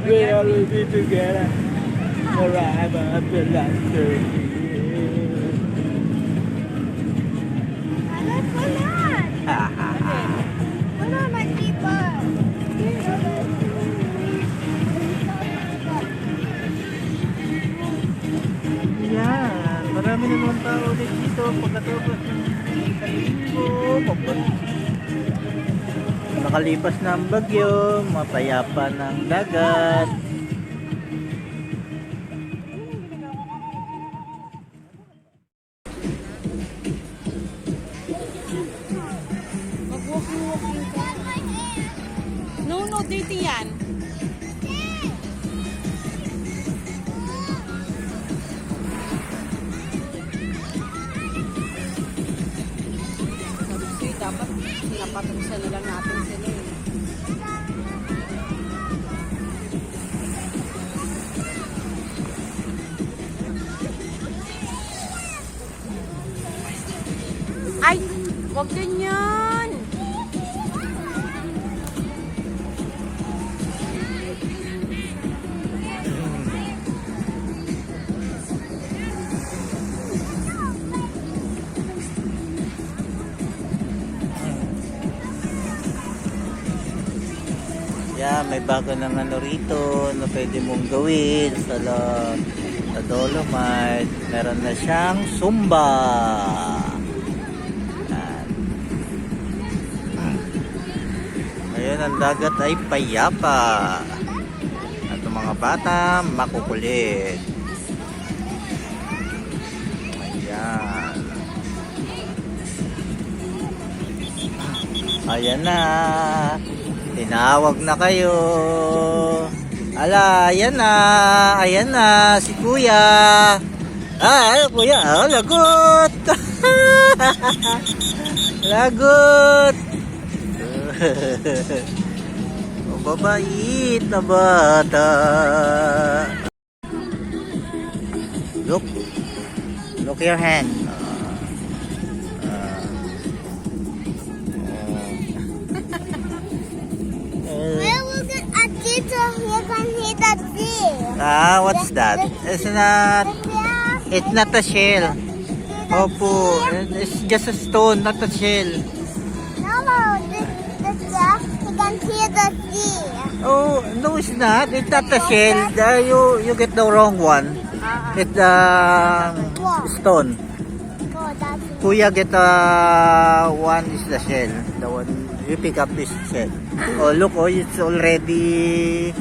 We always be together forever after. Wala, mali pa. Yan, marami na naman tao ulit dito pagkatapos ng kalinggo. Nakalipas na ang bagyo, mapayapa ng dagat. Mag-walking ka. No, dirty yan. Dapat napatusan na lang natin sila eh. Ay! Huwag ganyan! Yeah, may bago ng ano rito na pwede mong gawin sa Dolomite. Meron na siyang Zumba. Yan. Ngayon ang dagat ay payapa. At ang mga bata makukulit. Ayan. Ayan na. Tinawag na kayo. Ala, ayan na si Kuya. Kuya, lagot. Lagot. Mababait na bata. Look your hand. What's that? It's not a shell. Opo, it's just a stone, not a shell. No, this you can hear the sea. Oh, no, it's not. It's not a shell. You get the wrong one. It's stone. Oh, that's Kuya get one is the shell. The one you pick up is shell. Oh, look, it's already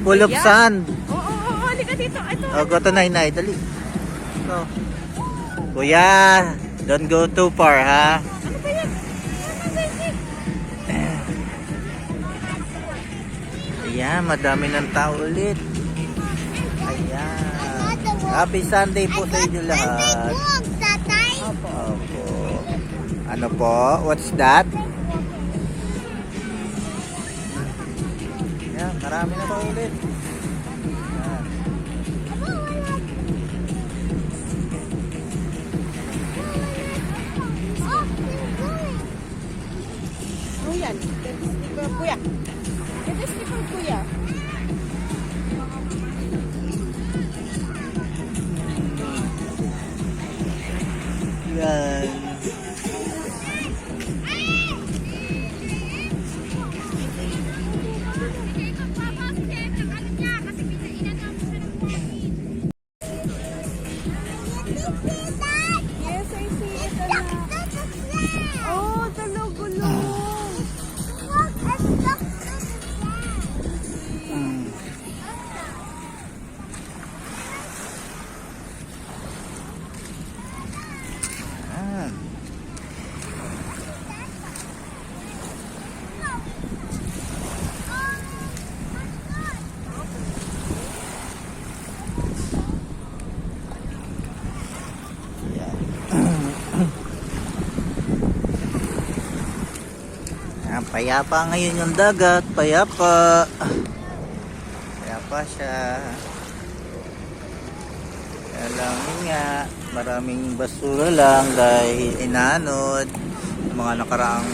full of sand. Halika dito. Ito. Oh, go to Nainay, dali. So, Kuya, don't go too far, ha? Ano ba yan? Ayan, madami ng tao ulit. Ayan. Happy Sunday po sa inyo lahat. Opo. Ano po? What's that? Ayan, marami na pa ulit. Ayan. Ano yan? Kuya. Ito sticker, Kuya. Ayan. Yes, I see it. Oh, talagulo. Ayan. Ayan, payapa ngayon yung dagat, payapa. Payapa siya. Kaya lang yun nga, maraming basura lang dahil inanod yung mga nakaraang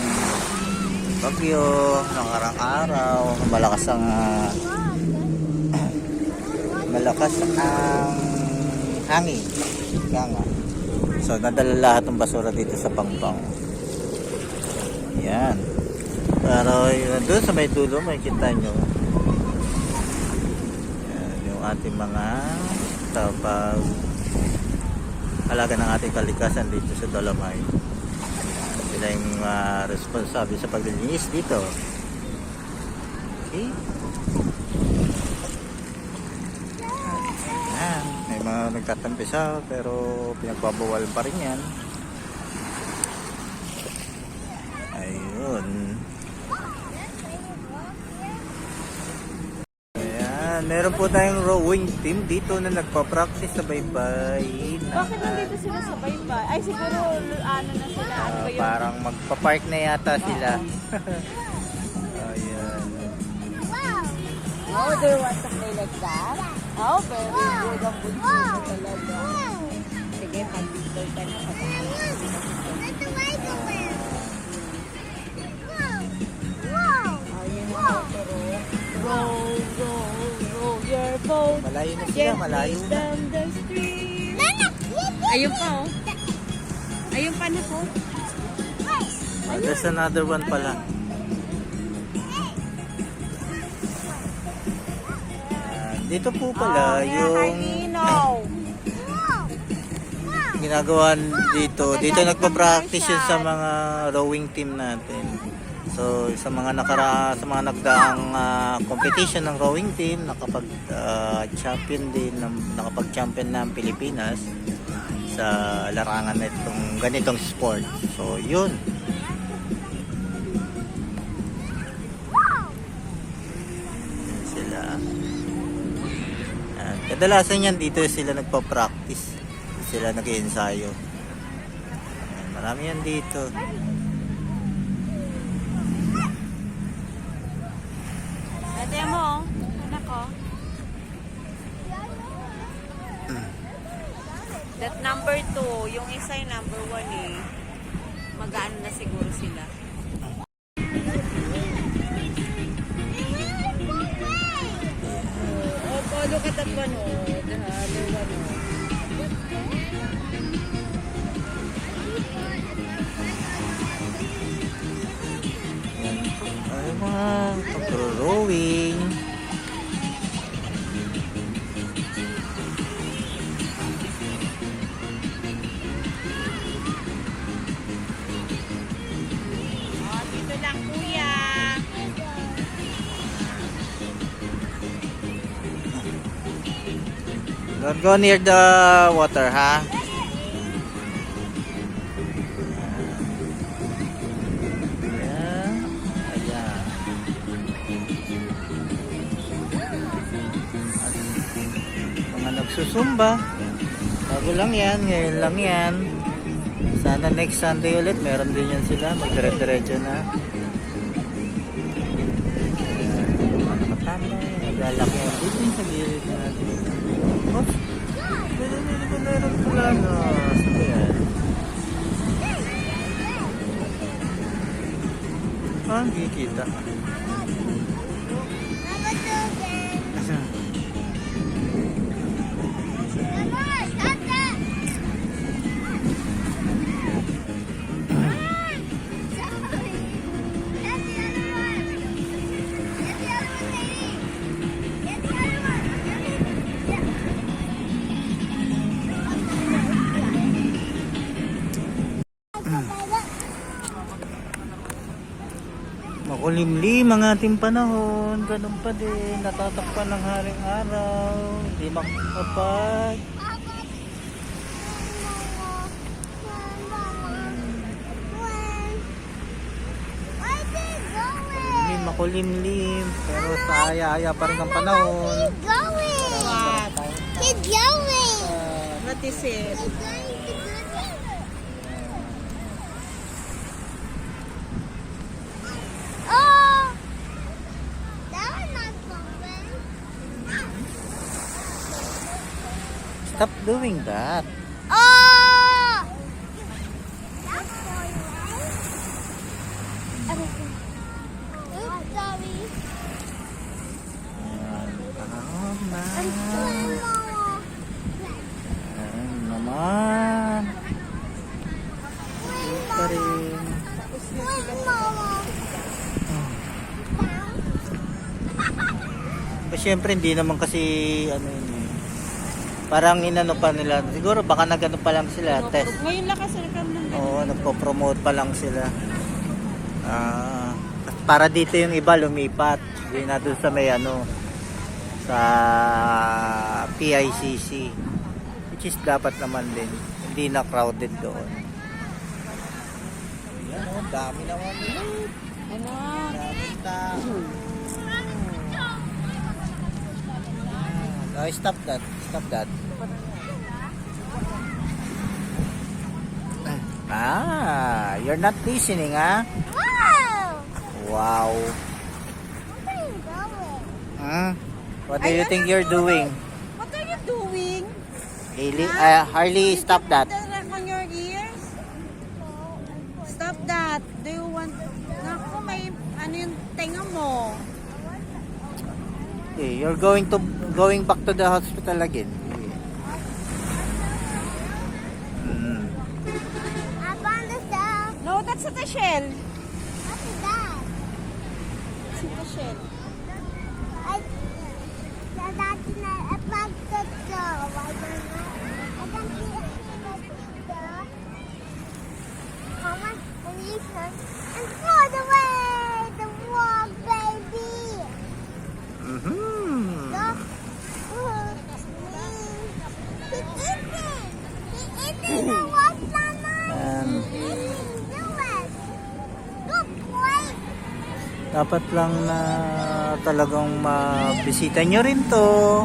bagyo, nakaraang araw, malakas ang malakas ang hangin. Kaya nga. So, nadala lahat ng basura dito sa Pangpang. Yan. Pero doon sa may dulo, may kita nyo. Yan, yung ating mga tapag alaga ng ating kalikasan dito sa Dolomite. Sila yung responsable sa paglilinis dito. Okay? Ayan. May mga nagtatampisa pero pinagbabawal pa rin yan. Ayun. Ayan. Meron po tayong rowing team dito na nagpa-practice sa baybay. Bakit nandito sila sa baybay? Ay, siguro ano na sila. Ano ba yun? Parang magpa-park na yata sila. Ayan. Oh, they want to play like that? Oh, very good. Ang bunso mo talaga. Sige, pag-picture ka na. That's a microwave. Wow. Ayun ang motor. Row, row, row your boat. Malayo na sila, malayo na. Down the street. Nana, Ayun pa, oh. Ayun pa na po. There's another one pala. Dito po pala yung ginagawa dito. Dito nagpa-practice yun sa mga rowing team natin. So sa mga nagdaang competition ng rowing team, nakapag-champion din, nakapag-champion ng Pilipinas sa larangan nitong ganitong sport. So yun. Sila. Kadalasan yan dito sila nagpa-practice. Sila nag-iensayo. Marami yan dito. Ate mo, anak ko. That number 2, yung isa yung number 1 eh. Magaan na siguro sila. Oh, look at that one, oh. The other one, oh. Ay mga pag-rowing. Oh, dito lang, kuya. Don't go near the water, ha? Ayan. Ayan. At mga nagsusumba. Bago lang yan. Ngayon lang yan. Sana next Sunday ulit. Meron din yan sila. Magdire-diretso na. Ayan. Mga nakatambay. Naglalaki yan. Dito yung sa gilid natin. Oh, meron pala na. Sabi yan. Ah, hindi kita. Number 2 again. Mama, stop that. Sorry. That's the other one. Get the other one, lady. Get the other one. Makulimlim ang ating panahon. Ganun pa din. Natatakpan ng haring araw. Hindi makakapag. Makulimlim. Pero sa aya-aya pa rin ang panahon. Keep going. What? Keep going. What is it? Keep going to the river. Oh, that was not fun. Stop doing that. Oh, that's for you, right? Oops, sorry. Ayan, panahon na. I'm sorry. Syempre hindi naman kasi ano yun eh. Parang inano pa nila. Siguro baka nagano pa lang sila, test. Ngayon lang kasi nagkaroon ng ganun. Oo, nagpo-promote pa lang sila. Para dito yung iba lumipat. Hindi na doon sa may ano, sa PICC. Which is dapat naman din. Hindi na crowded doon. Ayan o, dami naman nila. Ano? Daming tao. Oh, stop that. Stop that. You're not listening, ha? Wow! Wow. What are you doing? What do you think you're doing? What are you doing? Hailey, Harley, stop that. Put that on your ears? Stop that. Do you want... Naku, may ano yung tenga mo? Okay, you're going back to the hospital again. I found the stuff. No, that's not a shell. What is that? It's not a shell. That's not a plastic doll. I don't know. I can see a plastic doll. Come on, listen. And throw it away. The wall, baby. Look. He's eating. He's eating the watermelon. Do it. Good boy. Dapat lang na talagang mabisita nyo rin to.